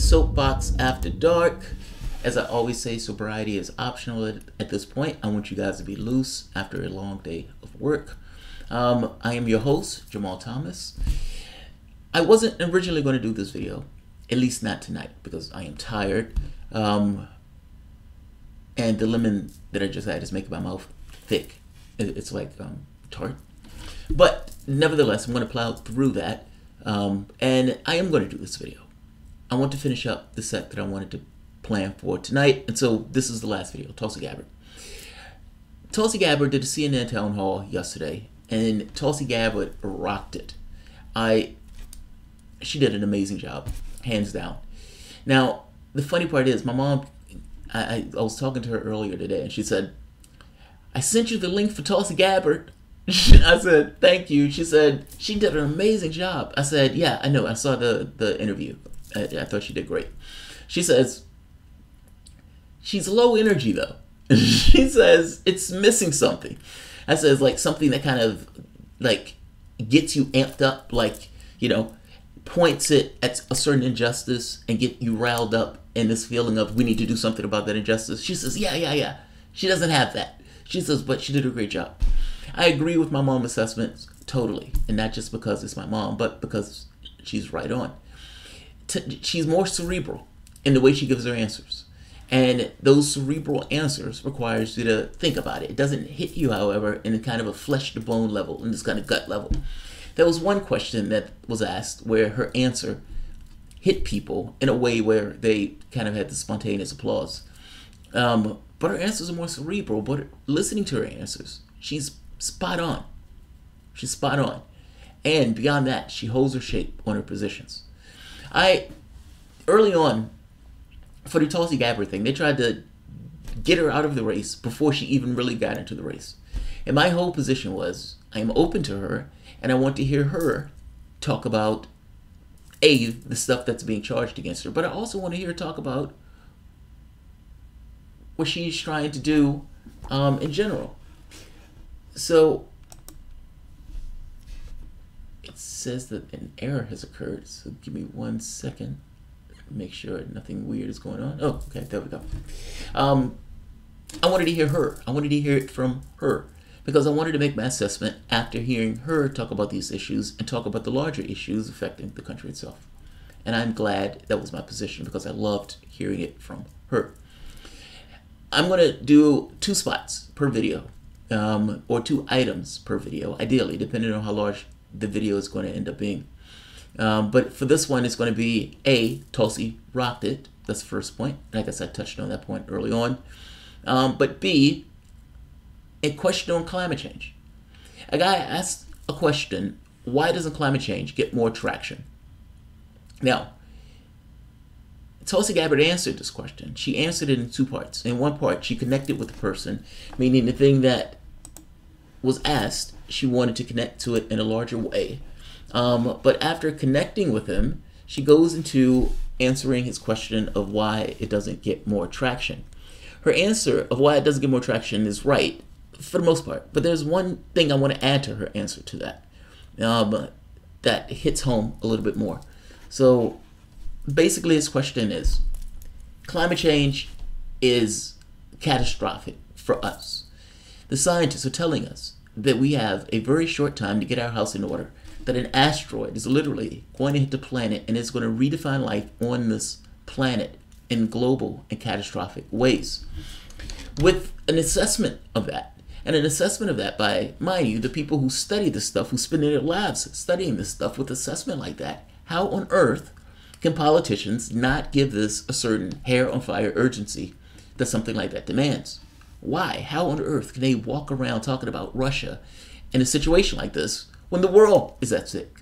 Soapbox After Dark. As I always say, sobriety is optional at this point. I want you guys to be loose after a long day of work. I am your host, Jamarl Thomas. I wasn't originally going to do this video, at least not tonight, because I am tired. And the lemon that I just had is making my mouth thick. It's like tart. But nevertheless, I'm going to plow through that. And I am going to do this video. I want to finish up the set that I wanted to plan for tonight. And so this is the last video, Tulsi Gabbard. Tulsi Gabbard did a CNN town hall yesterday, and Tulsi Gabbard rocked it. She did an amazing job, hands down. Now, the funny part is, my mom, I was talking to her earlier today, and she said, I sent you the link for Tulsi Gabbard. I said, thank you. She said, she did an amazing job. I said, yeah, I know. I saw the interview. I thought she did great. She says, she's low energy, though. She says, it's missing something. I says, like, something that kind of, like, gets you amped up, like, you know, points it at a certain injustice and get you riled up in this feeling of we need to do something about that injustice. She says, yeah. She doesn't have that. She says, but she did a great job. I agree with my mom's assessment totally, and not just because it's my mom, but because she's right on. She's more cerebral in the way she gives her answers, and those cerebral answers requires you to think about it. It doesn't hit you, however, in a kind of a flesh-to-bone level, in this kind of gut level. There was one question that was asked where her answer hit people in a way where they kind of had the spontaneous applause. But her answers are more cerebral, but listening to her answers, she's spot on. She's spot on. And beyond that, she holds her shape on her positions. Early on, for the Tulsi Gabbard thing, they tried to get her out of the race before she even really got into the race. And my whole position was, I am open to her, and I want to hear her talk about, the stuff that's being charged against her, but I also want to hear her talk about what she's trying to do in general. So it says that an error has occurred, so give me 1 second to make sure nothing weird is going on. Oh, okay, there we go. I wanted to hear her. I wanted to hear it from her because I wanted to make my assessment after hearing her talk about these issues and talk about the larger issues affecting the country itself. And I'm glad that was my position because I loved hearing it from her. I'm going to do 2 spots per video, or 2 items per video, ideally, depending on how large the video is going to end up being. But for this one, it's going to be A, Tulsi rocked it. That's the first point. And I guess I touched on that point early on. But B, a question on climate change. A guy asked a question, why doesn't climate change get more traction? Now, Tulsi Gabbard answered this question. She answered it in 2 parts. In one part, she connected with the person, meaning the thing that was asked, she wanted to connect to it in a larger way. But after connecting with him, she goes into answering his question of why it doesn't get more traction. Her answer of why it doesn't get more traction is right, for the most part. But there's one thing I want to add to her answer to that, that hits home a little bit more. So basically his question is, climate change is catastrophic for us. The scientists are telling us that we have a very short time to get our house in order, that an asteroid is literally going to hit the planet and it's going to redefine life on this planet in global and catastrophic ways. With an assessment of that, and an assessment of that by, mind you, the people who study this stuff, who spend their lives studying this stuff, with assessment like that, how on earth can politicians not give this a certain hair on fire urgency that something like that demands? Why? How on earth can they walk around talking about Russia in a situation like this when the world is at stake?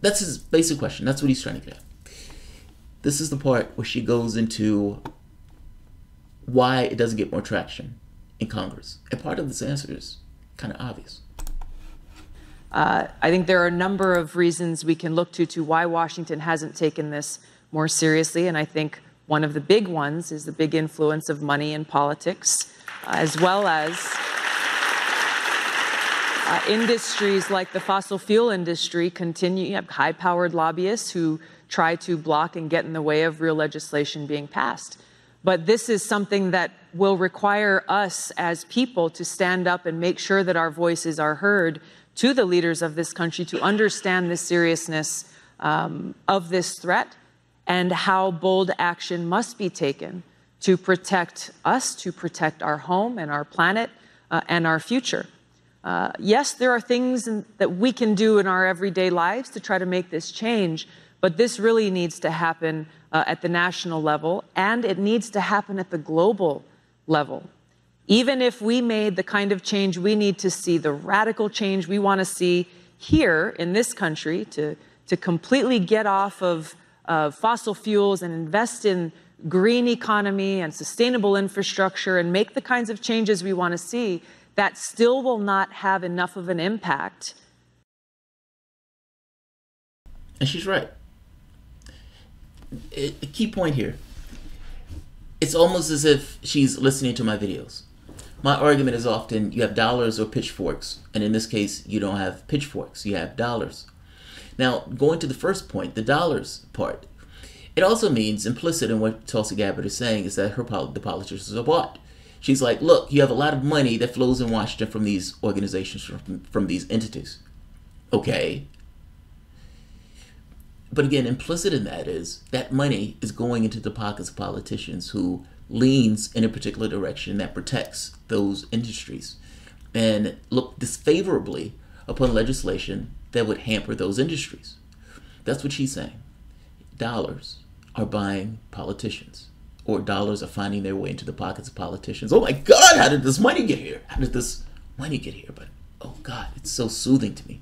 That's his basic question. That's what he's trying to get at. This is the part where she goes into why it doesn't get more traction in Congress. And part of this answer is kind of obvious. I think there are a number of reasons we can look to why Washington hasn't taken this more seriously, and I think one of the big ones is the big influence of money in politics, as well as industries like the fossil fuel industry continue. You have high-powered lobbyists who try to block and get in the way of real legislation being passed. But this is something that will require us as people to stand up and make sure that our voices are heard to the leaders of this country to understand the seriousness of this threat and how bold action must be taken to protect us, to protect our home and our planet and our future. Yes, there are things that we can do in our everyday lives to try to make this change, but this really needs to happen at the national level, and it needs to happen at the global level. Even if we made the kind of change we need to see, the radical change we want to see here in this country to completely get off of fossil fuels and invest in green economy and sustainable infrastructure and make the kinds of changes we want to see, that still will not have enough of an impact. And she's right. A key point here. It's almost as if she's listening to my videos. My argument is often you have dollars or pitchforks, and in this case, you don't have pitchforks, you have dollars. Now, going to the first point, the dollars part, it also means, implicit in what Tulsi Gabbard is saying, is that the politicians are bought. She's like, look, you have a lot of money that flows in Washington from these organizations, from these entities. Okay. But again, implicit in that is that money is going into the pockets of politicians who leans in a particular direction that protects those industries and look disfavorably upon legislation that would hamper those industries. That's what she's saying. Dollars are buying politicians, or dollars are finding their way into the pockets of politicians. Oh my God, how did this money get here? How did this money get here? But oh God, it's so soothing to me.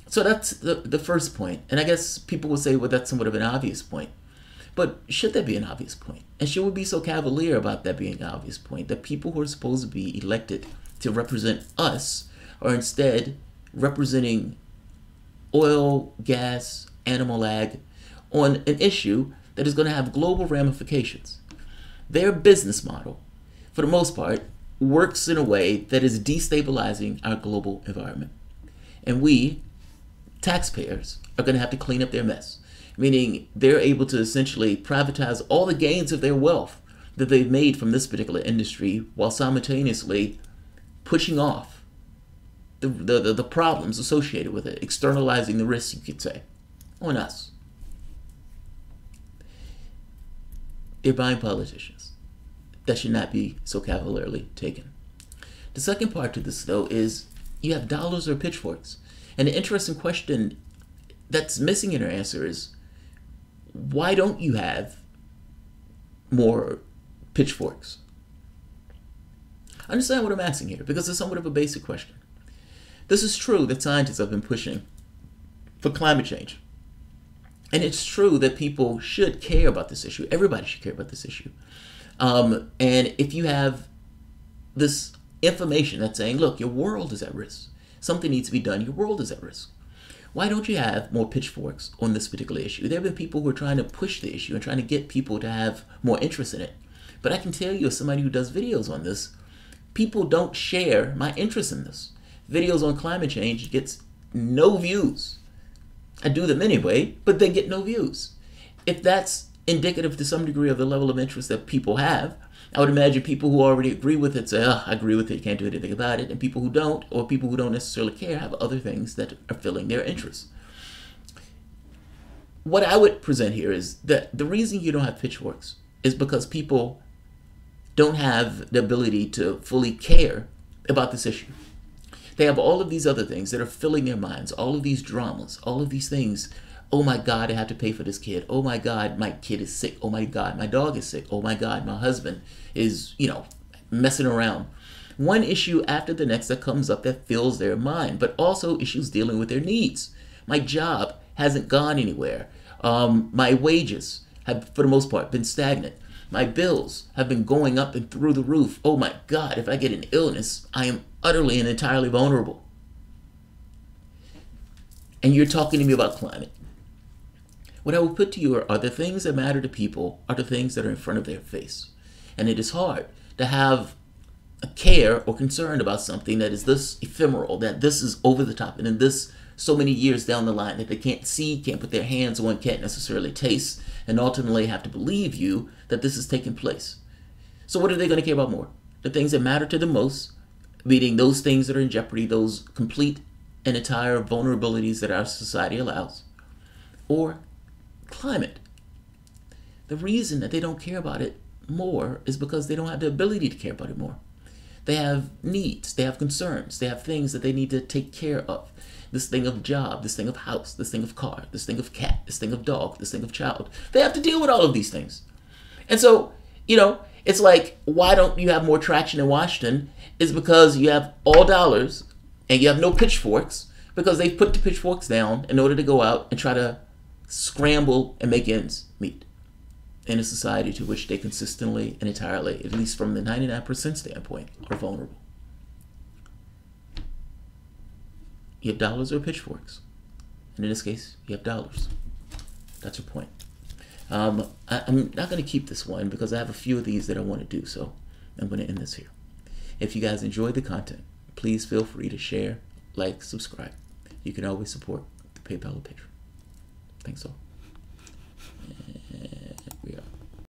So that's the first point. And I guess people will say, well, that's somewhat of an obvious point. But should that be an obvious point? And should we be so cavalier about that being an obvious point, that people who are supposed to be elected to represent us are instead representing oil, gas, animal ag on an issue that is going to have global ramifications? Their business model, for the most part, works in a way that is destabilizing our global environment. And we, taxpayers, are going to have to clean up their mess. Meaning they're able to essentially privatize all the gains of their wealth that they've made from this particular industry while simultaneously pushing off the problems associated with it, externalizing the risks, you could say, on us. They're buying politicians. That should not be so cavalierly taken. The second part to this, though, is you have dollars or pitchforks. And the interesting question that's missing in her answer is, why don't you have more pitchforks? Understand what I'm asking here, because it's somewhat of a basic question. This is true that scientists have been pushing for climate change. And it's true that people should care about this issue. Everybody should care about this issue. And if you have this information that's saying, look, your world is at risk, something needs to be done, your world is at risk, why don't you have more pitchforks on this particular issue? There have been people who are trying to push the issue and trying to get people to have more interest in it. But I can tell you, as somebody who does videos on this, people don't share my interest in this. Videos on climate change gets no views. I do them anyway, but they get no views. If that's indicative to some degree of the level of interest that people have, I would imagine people who already agree with it say, oh, I agree with it, you can't do anything about it. And people who don't, or people who don't necessarily care, have other things that are filling their interest. What I would present here is that the reason you don't have pitchforks is because people don't have the ability to fully care about this issue. They have all of these other things that are filling their minds, all of these dramas, all of these things. Oh my God, I have to pay for this kid. Oh my God, my kid is sick. Oh my God, my dog is sick. Oh my God, my husband is, messing around. One issue after the next that comes up that fills their mind, but also issues dealing with their needs. My job hasn't gone anywhere. My wages have, for the most part, been stagnant. My bills have been going up and through the roof. Oh my God, if I get an illness, I am utterly and entirely vulnerable. And you're talking to me about climate. What I will put to you are the things that matter to people are the things that are in front of their face. And it is hard to have a care or concern about something that is this ephemeral, that this is over the top, and in this so many years down the line that they can't see, can't put their hands on, can't necessarily taste, and ultimately have to believe you that this is taking place. So what are they going to care about more? The things that matter to them most, meaning those things that are in jeopardy, those complete and entire vulnerabilities that our society allows, or climate. The reason that they don't care about it more is because they don't have the ability to care about it more. They have needs, they have concerns, they have things that they need to take care of. This thing of job, this thing of house, this thing of car, this thing of cat, this thing of dog, this thing of child. They have to deal with all of these things. And so, it's like, why don't you have more traction in Washington? Is because you have all dollars and you have no pitchforks, because they've put the pitchforks down in order to go out and try to scramble and make ends meet in a society to which they consistently and entirely, at least from the 99% standpoint, are vulnerable. You have dollars or pitchforks. And in this case, you have dollars. That's your point. I'm not going to keep this one because I have a few of these that I want to do, so I'm going to end this here. If you guys enjoyed the content, please feel free to share, like, subscribe. You can always support the PayPal or Patreon. Thanks all. And we are.